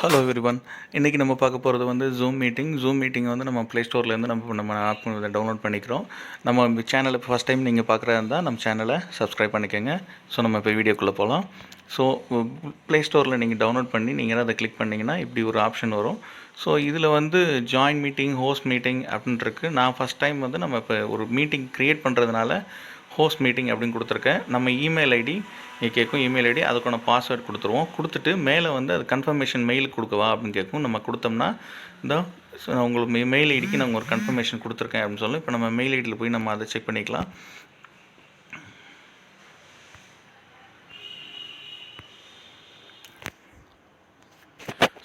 Hello everyone. இன்றைக்கி நம்ம பார்க்க போகிறது வந்து ஜூம் மீட்டிங் வந்து நம்ம ப்ளே ஸ்டோர்லேருந்து நம்ம ஆப் டவுன்லோட் பண்ணிக்கிறோம். நம்ம சேனலை ஃபஸ்ட் டைம் நீங்கள் பார்க்குறதா இருந்தால் நம்ம சேனலை சப்ஸ்கிரைப் பண்ணிக்கோங்க. ஸோ நம்ம இப்போ வீடியோக்குள்ளே போகலாம். ஸோ ப்ளே ஸ்டோரில் நீங்கள் டவுன்லோட் பண்ணி நீங்கள் அதை கிளிக் பண்ணிங்கன்னா இப்படி ஒரு ஆப்ஷன் வரும். ஸோ இதில் வந்து ஜாயின் மீட்டிங், ஹோஸ்ட் மீட்டிங் அப்படின்ட்டுருக்கு. நான் ஃபஸ்ட் டைம் வந்து நம்ம இப்போ ஒரு மீட்டிங் க்ரியேட் பண்ணுறதுனால ஹோஸ்ட் மீட்டிங் அப்படின்னு கொடுத்துருக்கேன். நம்ம இமெயில் ஐடி கேட்கும், இமெயில் ஐடி அதுக்கான பாஸ்வேர்ட் கொடுத்துருவோம். கொடுத்துட்டு மேலே வந்து அது கன்ஃபர்மேஷன் மெயில் கொடுக்கவா அப்படின்னு கேட்கும். நம்ம கொடுத்தோம்னா இந்த உங்களுக்கு மெயில் ஐடிக்கு நாங்கள் ஒரு கன்ஃபர்மேஷன் கொடுத்துருக்கேன் அப்படின்னு சொல்லி இப்போ நம்ம மெயில் ஐடியில் போய் நம்ம அதை செக் பண்ணிக்கலாம்.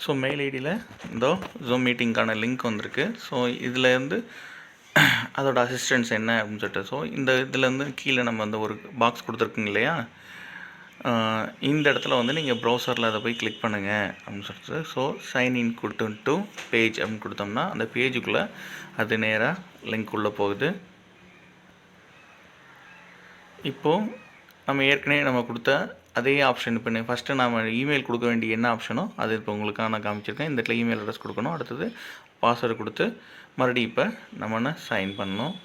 ஸோ மெயில் ஐடியில் இந்த ஜூம் மீட்டிங்க்கான லிங்க் வந்திருக்கு. ஸோ இதில் இருந்து அதோட அசிஸ்டன்ஸ் என்ன அப்படின்னு சொல்லிட்டு ஸோ இந்த இதில் வந்து கீழே நம்ம வந்து ஒரு பாக்ஸ் கொடுத்துருக்குங்க இல்லையா, இந்த இடத்துல வந்து நீங்கள் ப்ரௌசரில் அதை போய் கிளிக் பண்ணுங்கள் அப்படின்னு சொல்லிட்டு ஸோ சைன்இன் கொடுத்துட்டு பேஜ் அப்படின்னு கொடுத்தோம்னா அந்த பேஜுக்குள்ளே அது நேராக லிங்க் உள்ளே போகுது. இப்போது நம்ம ஏற்கனவே நம்ம கொடுத்த அதே ஆப்ஷன் இப்போ ஃபஸ்ட்டு நம்ம இமெயில் கொடுக்க வேண்டிய என்ன ஆப்ஷனோ அது இப்போ உங்களுக்காக நான் காமிச்சிருக்கேன். இந்த இடத்துல இமெயில் அட்ரஸ் கொடுக்கணும், அடுத்தது பாஸ்வேர்டு கொடுத்து மறுபடியும் இப்போ நம்ம சைன் பண்ணணும்.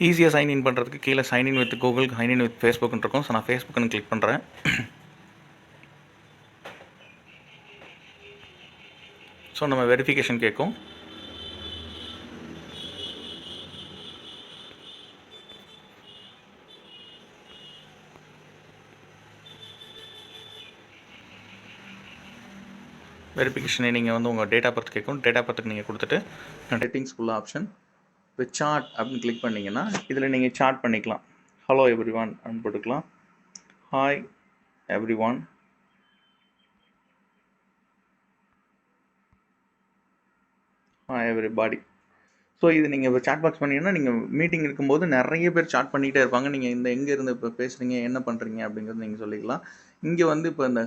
ஈஸியாக சைன்இன் பண்ணுறதுக்கு கீழே sign in with Google, sign in with ஃபேஸ்புக்னு இருக்கும். ஸோ நான் ஃபேஸ்புக்குன்னு கிளிக் பண்ணுறேன். ஸோ நம்ம வெரிஃபிகேஷன் கேட்கும். வெரிஃபிகேஷனை நீங்கள் வந்து உங்கள் டேட் ஆஃப் பர்த் கேட்கும். டேட் ஆஃப் பர்த்துக்கு நீங்கள் கொடுத்துட்டு டைப்பிங்ஸ் ஃபுல் ஆப்ஷன் இப்போ சார்ட் அப்படின்னு கிளிக் பண்ணிங்கன்னா இதில் நீங்கள் சார்ட் பண்ணிக்கலாம். ஹலோ எவ்ரி ஒன் அப்படின்னு போட்டுக்கலாம். Hi every one, hi everybody. So இது நீங்கள் இப்போ சாட் பாக்ஸ் பண்ணிங்கன்னா நீங்கள் மீட்டிங் இருக்கும்போது நிறைய பேர் சாட் பண்ணிகிட்டே இருப்பாங்க. நீங்கள் இந்த எங்கே இருந்து இப்போ பேசுகிறீங்க, என்ன பண்ணுறீங்க அப்படிங்கிறது நீங்கள் சொல்லிக்கலாம். இங்கே வந்து இப்போ இந்த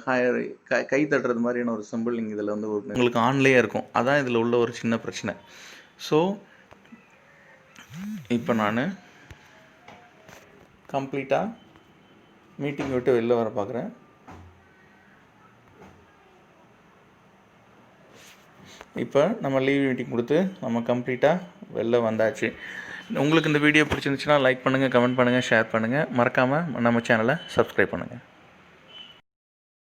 கை தட்டுறது மாதிரியான ஒரு சிம்பிள் நீங்கள் இதில் வந்து உங்களுக்கு ஆன்லேயே இருக்கும். அதான் இதில் உள்ள ஒரு சின்ன பிரச்சனை. ஸோ இப்போ நான் கம்ப்ளீட்டாக மீட்டிங் விட்டு வெளில வர பார்க்குறேன். இப்போ நம்ம லீவ் மீட்டிங் கொடுத்து நம்ம கம்ப்ளீட்டாக வெளில வந்தாச்சு. உங்களுக்கு இந்த வீடியோ பிடிச்சிருந்துச்சுன்னா லைக் பண்ணுங்கள், கமெண்ட் பண்ணுங்கள், ஷேர் பண்ணுங்கள். மறக்காமல் நம்ம சேனலை சப்ஸ்கிரைப் பண்ணுங்கள்.